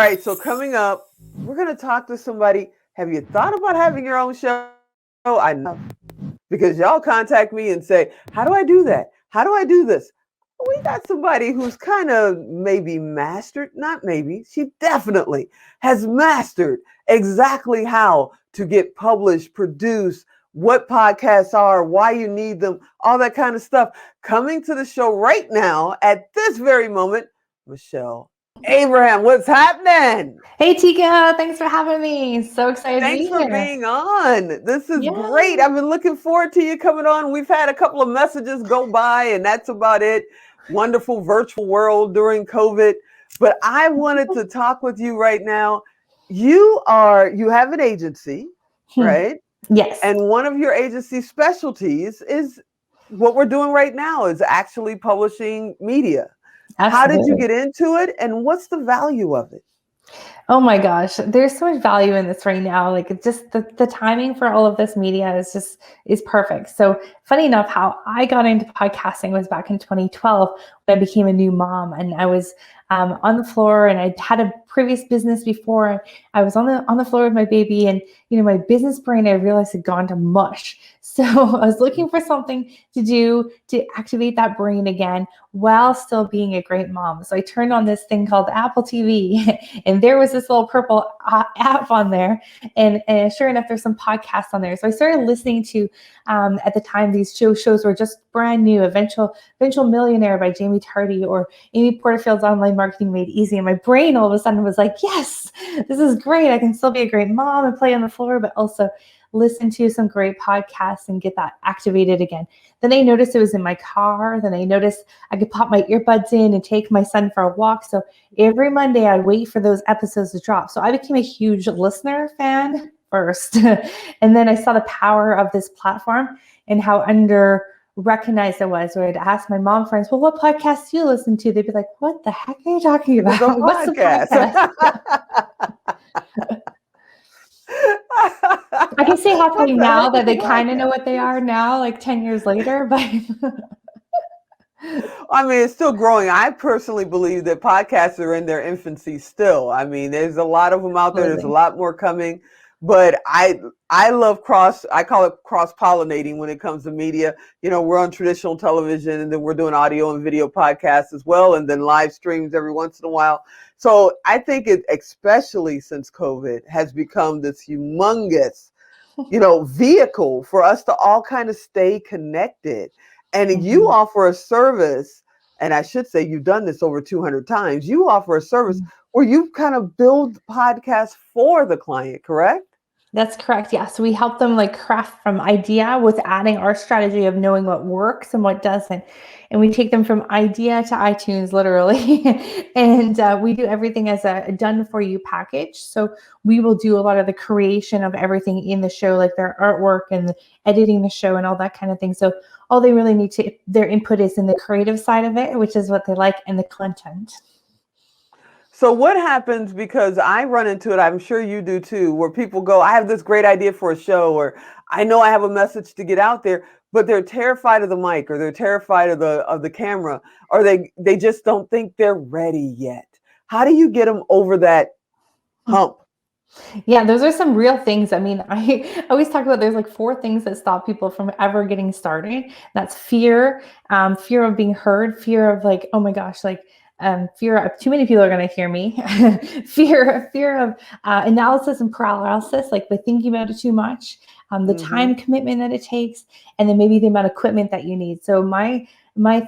right, so coming up, we're going to talk to somebody. Have you thought about having your own show? I know, because y'all contact me and say, how do I do that? How do I do this? We got somebody who's kind of maybe mastered, not maybe, she definitely has mastered exactly how to get published, produced, what podcasts are, why you need them, all that kind of stuff. Coming to the show right now at this very moment, Michelle Abraham, what's happening? Hey Tika, thanks for having me. So excited to Thanks be for here. being on. This is great. Yeah. I've been looking forward to you coming on. We've had a couple of messages go by, and that's about it. Wonderful virtual world during COVID. But I wanted to talk with you right now. You have an agency, right? Yes, And one of your agency specialties is what we're doing right now is actually publishing media. How did you absolutely. get into it, and what's the value of it? Oh my gosh, there's so much value in this right now. Like it just the timing for all of this media is perfect. So funny enough, how I got into podcasting was back in 2012 when I became a new mom, and I was on the floor, and I had a previous business before. I was on the floor with my baby, and my business brain I realized had gone to mush. So I was looking for something to do to activate that brain again while still being a great mom. So I turned on this thing called Apple TV, and there was this little purple app on there, and sure enough, there's some podcasts on there. So I started listening to, at the time, these shows were just brand new. Eventual Millionaire by Jamie Tardy, or Amy Porterfield's Online Marketing Made Easy. And my brain all of a sudden was like, yes, this is great. I can still be a great mom and play on the floor, but also listen to some great podcasts and get that activated again. Then I noticed it was in my car. Then I noticed I could pop my earbuds in and take my son for a walk. So every Monday I'd wait for those episodes to drop. So I became a huge listener fan first. And then I saw the power of this platform and how under recognized it was. Where I'd ask my mom friends, well, what podcasts do you listen to? They'd be like, what the heck are you talking It's about? a What's the podcast. podcast? I can see What halfway the now heck that is a they kind of know podcast? what they are now, like 10 years later, but I mean, it's still growing. I personally believe that podcasts are in their infancy still. I mean, there's a lot of them out there. There's a absolutely. lot more coming. But I love I call it cross-pollinating when it comes to media. We're on traditional television, and then we're doing audio and video podcasts as well, and then live streams every once in a while. So I think it, especially since COVID, has become this humongous vehicle for us to all kind of stay connected. And you Mhm. offer a service, and I should say you've done this over 200 times. You offer a service where you kind of build podcasts for the client, correct? That's correct. Yeah. So we help them like craft from idea with adding our strategy of knowing what works and what doesn't. And we take them from idea to iTunes, literally. And we do everything as a done for you package. So we will do a lot of the creation of everything in the show, like their artwork and editing the show and all that kind of thing. So all they really need to, their input is in the creative side of it, which is what they like, and the content. So what happens, because I run into it, I'm sure you do too, where people go, I have this great idea for a show, or I know I have a message to get out there, but they're terrified of the mic, or they're terrified of the camera, or they just don't think they're ready yet. How do you get them over that hump? Yeah, those are some real things. I mean, I always talk about there's like four things that stop people from ever getting started. That's fear, fear of being heard, fear of like, oh my gosh, like fear of too many people are going to hear me, fear of analysis and paralysis, like by thinking about it too much, the Hmm. time commitment that it takes, and then maybe the amount of equipment that you need. So my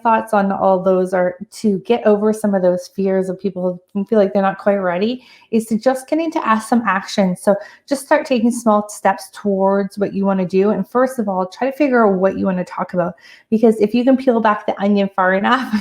thoughts on all those are to get over some of those fears of people who feel like they're not quite ready, is to just getting to ask some action. So just start taking small steps towards what you want to do. And first of all, try to figure out what you want to talk about. Because if you can peel back the onion far enough,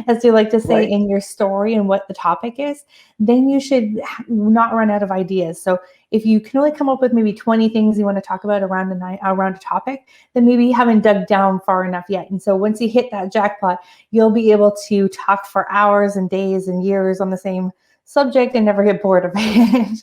as they like to say, Right. in your story and what the topic is, then you should not run out of ideas. So if you can only come up with maybe 20 things you want to talk about around around a topic, then maybe you haven't dug down far enough yet. And so once you hit that jackpot, you'll be able to talk for hours and days and years on the same subject and never get bored of it.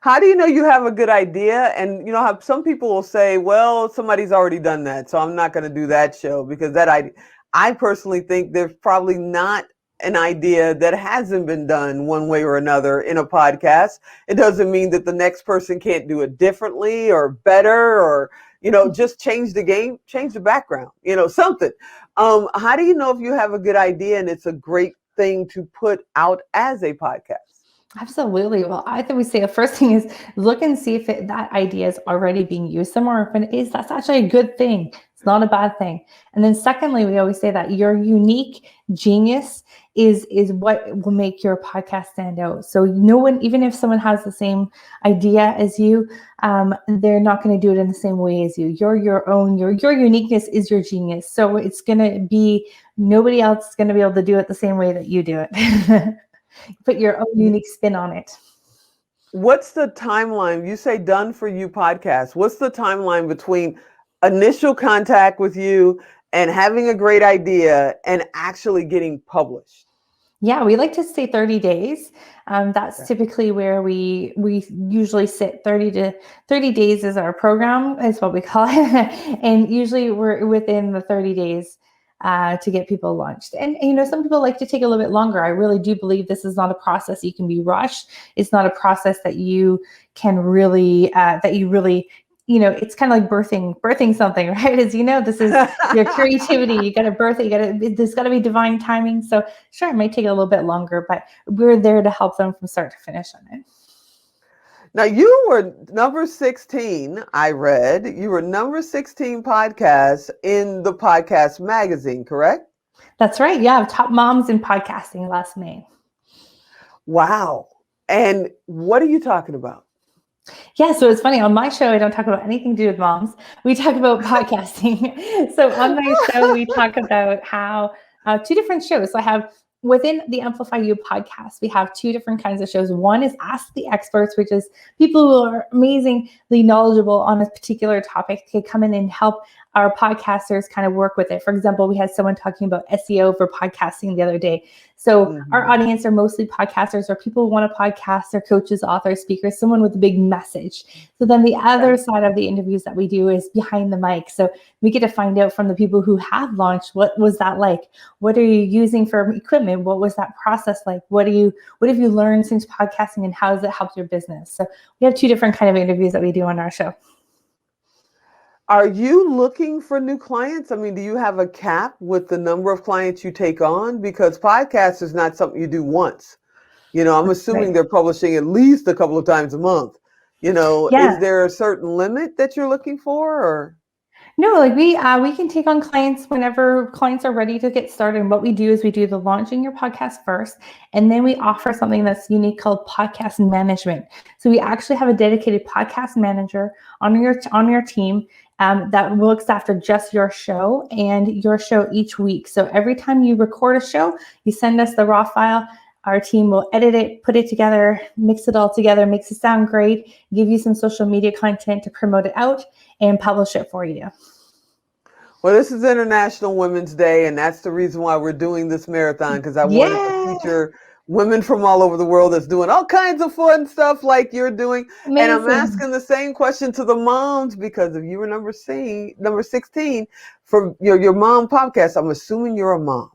How do you know you have a good idea? And how some people will say, well, somebody's already done that, so I'm not going to do that show, because I personally think there's probably not an idea that hasn't been done one way or another in a podcast, it doesn't mean that the next person can't do it differently or better, or, just change the game, change the background, something. How do you know if you have a good idea and it's a great thing to put out as a podcast? Absolutely. Well, I think we say the first thing is look and see if that idea is already being used somewhere. If it is, that's actually a good thing. It's not a bad thing. And then secondly, we always say that your unique genius is what will make your podcast stand out. So no one, even if someone has the same idea as you, they're not going to do it in the same way as you. You're your own. Your uniqueness is your genius. So it's going to be nobody else is going to be able to do it the same way that you do it. Put your own unique spin on it. What's the timeline? You say Done For You podcast. What's the timeline between initial contact with you and having a great idea and actually getting published? Yeah, we like to say 30 days. That's typically where we usually sit. 30 days is our program, is what we call it. And usually we're within the 30 days to get people launched. And, some people like to take a little bit longer. I really do believe this is not a process you can be rushed. It's not a process that you can really, it's kind of like birthing something, right? As you know, this is your creativity. You got to birth it. There's got to be divine timing. So sure, it might take a little bit longer, but we're there to help them from start to finish on it. Now, you were number 16, I read. You were number 16 podcast in the podcast magazine, correct? That's right. Yeah, top moms in podcasting last May. Wow. And what are you talking about? Yeah, so it's funny. On my show, I don't talk about anything to do with moms. We talk about podcasting. So on my show, we talk about how two different shows. So I have within the Amplifyou podcast, we have two different kinds of shows. One is Ask the Experts, which is people who are amazingly knowledgeable on a particular topic to come in and help our podcasters kind of work with it. For example, we had someone talking about SEO for podcasting the other day. So our audience are mostly podcasters or people who want to podcast, they're coaches, authors, speakers, someone with a big message. So then the other side of the interviews that we do is behind the mic. So we get to find out from the people who have launched, what was that like? What are you using for equipment? What was that process like? What have you learned since podcasting and how has it helped your business? So we have two different kind of interviews that we do on our show. Are you looking for new clients? I mean, do you have a cap with the number of clients you take on? Because podcast is not something you do once. I'm assuming they're publishing at least a couple of times a month. Is there a certain limit that you're looking for, or? No, like we can take on clients whenever clients are ready to get started. And what we do is we do the launching your podcast first, and then we offer something that's unique called podcast management. So we actually have a dedicated podcast manager on your team that looks after just your show and your show each week. So every time you record a show, you send us the raw file. Our team will edit it, put it together, mix it all together, makes it sound great, give you some social media content to promote it out, and publish it for you. Well, this is International Women's Day, and that's the reason why we're doing this marathon, because I wanted to feature women from all over the world that's doing all kinds of fun stuff like you're doing. Amazing. And I'm asking the same question to the moms, because if you were number 16 for your mom podcast, I'm assuming you're a mom.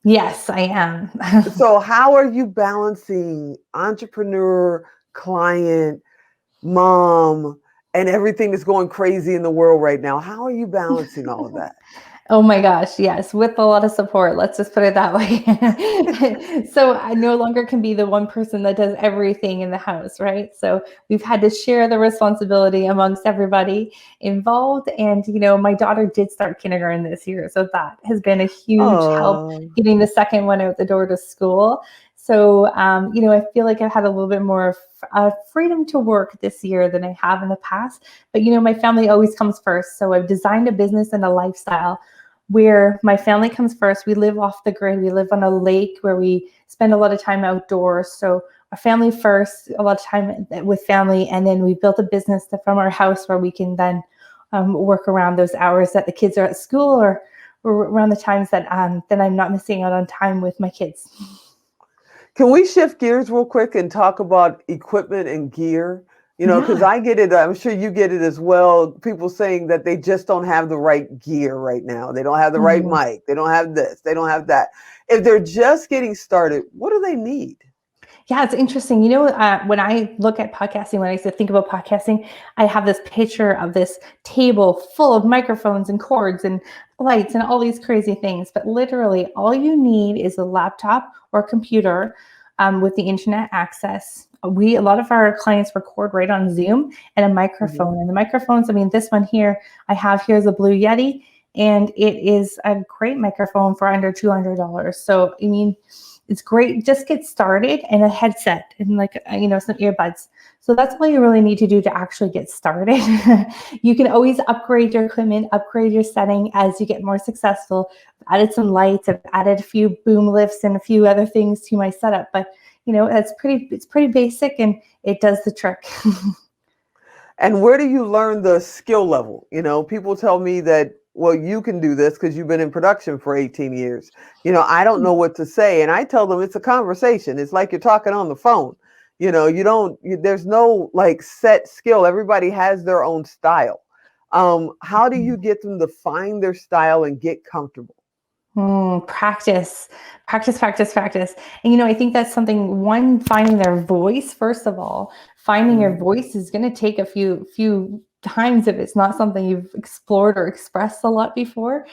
Yes, I am. So how are you balancing entrepreneur, client, mom, and everything that's going crazy in the world right now? How are you balancing all of that? Oh my gosh, yes, with a lot of support. Let's just put it that way. So I no longer can be the one person that does everything in the house, right? So we've had to share the responsibility amongst everybody involved. And, my daughter did start kindergarten this year. So that has been a huge help getting the second one out the door to school. So, I feel like I've had a little bit more freedom to work this year than I have in the past. But, my family always comes first. So I've designed a business and a lifestyle where my family comes first. We live off the grid. We live on a lake where we spend a lot of time outdoors. So our family first, a lot of time with family. And then we built a business from our house where we can then work around those hours that the kids are at school or around the times that I'm not missing out on time with my kids. Can we shift gears real quick and talk about equipment and gear? Because Yeah. I get it. I'm sure you get it as well. People saying that they just don't have the right gear right now. They don't have the right Mhm. mic. They don't have this. They don't have that. If they're just getting started, what do they need? Yeah, it's interesting. When I look at podcasting, when I think about podcasting, I have this picture of this table full of microphones and cords and lights and all these crazy things. But literally, all you need is a laptop or computer with the internet access. A lot of our clients record right on Zoom, and a Mhm. microphone. And the microphones, I mean, this one here I have here is a Blue Yeti, and it is a great microphone for under $200. So, I mean, it's great. Just get started, and a headset and some earbuds. So that's all you really need to do to actually get started. You can always upgrade your equipment, upgrade your setting as you get more successful. I've added some lights, I've added a few boom lifts and a few other things to my setup, but it's pretty basic, and it does the trick. And where do you learn the skill level? People tell me that, well, you can do this because you've been in production for 18 years. I don't know what to say. And I tell them it's a conversation. It's like you're talking on the phone. There's no like set skill. Everybody has their own style. How do you get them to find their style and get comfortable? Practice, practice, practice, practice. And I think that's something. One, finding their voice. First of all, finding your Mhm. voice is going to take a few times if it's not something you've explored or expressed a lot before.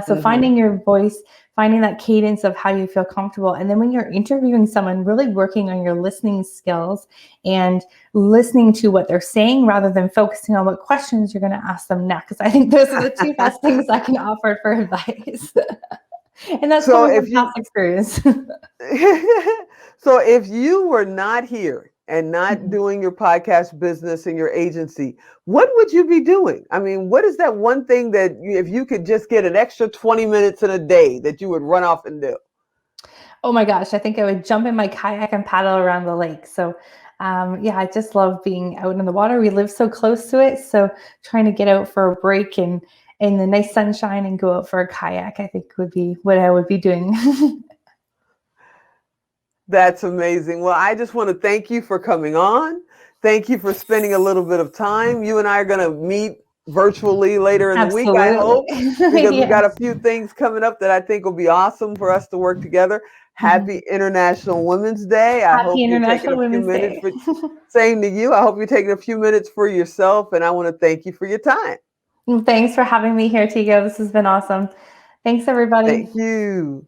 So Mhm. finding your voice, finding that cadence of how you feel comfortable, and then when you're interviewing someone, really working on your listening skills and listening to what they're saying rather than focusing on what questions you're going to ask them next. I think those are the two best things I can offer for advice. And that's So coming if from you past experience. so if you were not here and not Mhm. doing your podcast business and your agency, what would you be doing? I mean, what is that one thing that if you could just get an extra 20 minutes in a day that you would run off and do? Oh my gosh, I think I would jump in my kayak and paddle around the lake. So, yeah, I just love being out in the water. We live so close to it. So, trying to get out for a break and in the nice sunshine and go out for a kayak, I think would be what I would be doing. That's amazing. Well, I just want to thank you for coming on. Thank you for spending a little bit of time. You and I are going to meet virtually later in the week, I Absolutely. hope, because we got a Yes. few things coming up that I think will be awesome for us to work together. Mhm. Happy International Women's Day. I hope Happy you're taking International a few Women's minutes Day. for same to you. I hope you're taking a few minutes for yourself, and I want to thank you for your time. Thanks for having me here, Tigo. This has been awesome. Thanks, everybody. Thank you.